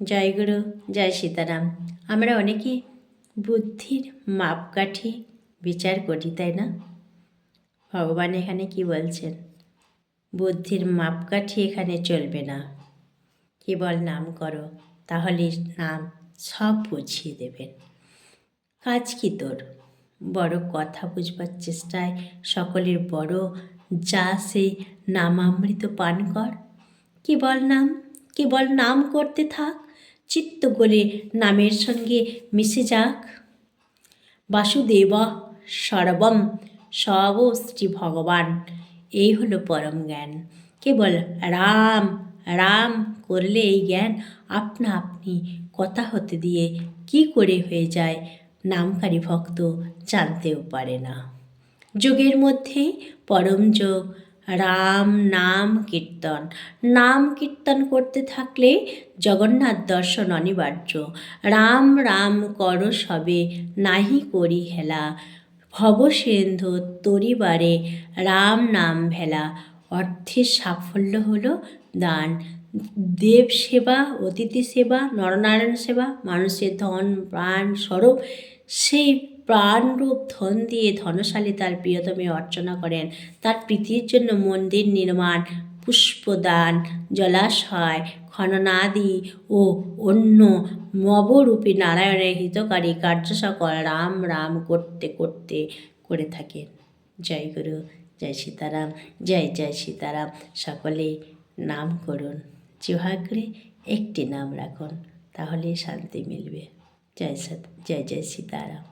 জয় গুরু, জয় সীতারাম। আমরা অনেকে বুদ্ধির মাপকাঠি বিচার করি, তাই না? ভগবান এখানে কি বলছেন? বুদ্ধির মাপকাঠি এখানে চলবে না, কেবল নাম করো, তাহলে নাম সব বুঝিয়ে দেবেন। কাজ কি তোর? বড় কথা বুঝবার চেষ্টায় সকলের বড়, যা সেই নামামৃত পান কর। কেবল নাম করতে থাক, চিত্ত গলে নামের সঙ্গে মিশে যাক। বাসুদেব সর্বম সর্বশ্রী ভগবান, এই হলো পরম জ্ঞান। কেবল রাম রাম করলে এই জ্ঞান আপনা আপনি কথা হতে দিয়ে কি করে হয়ে যায় নামকারী ভক্ত জানতেও পারে না। যোগের মধ্যে পরম যোগ রাম নাম কীর্তন। নাম কীর্তন করতে থাকলে জগন্নাথ দর্শন অনিবার্য। রাম রাম কর সবে, নাহি করি হেলা। ভবসিন্ধু তরিবারে রাম নাম ভেলা। অর্থের সাফল্য হলো দান, দেব সেবা, অতিথি সেবা, নরনারায়ণ সেবা, মানুষের ধন প্রাণ স্বরূপ সেই প্রাণরূপ ধন দিয়ে ধনশালী তার প্রিয়তমে অর্চনা করেন। তার প্রীতির জন্য মন্দির নির্মাণ, পুষ্পদান, জলাশয় খননাদি ও অন্য নবরূপী নারায়ণের হিতকারী কার্য সকল রাম রাম করতে করতে করে থাকেন। জয় গুরু, জয় সীতারাম, জয় জয় সীতারাম। সকলে নাম করুন, জিহ্বাগ্রে একটি নাম রাখুন, তাহলে শান্তি মিলবে। জয় জয় সীতারাম।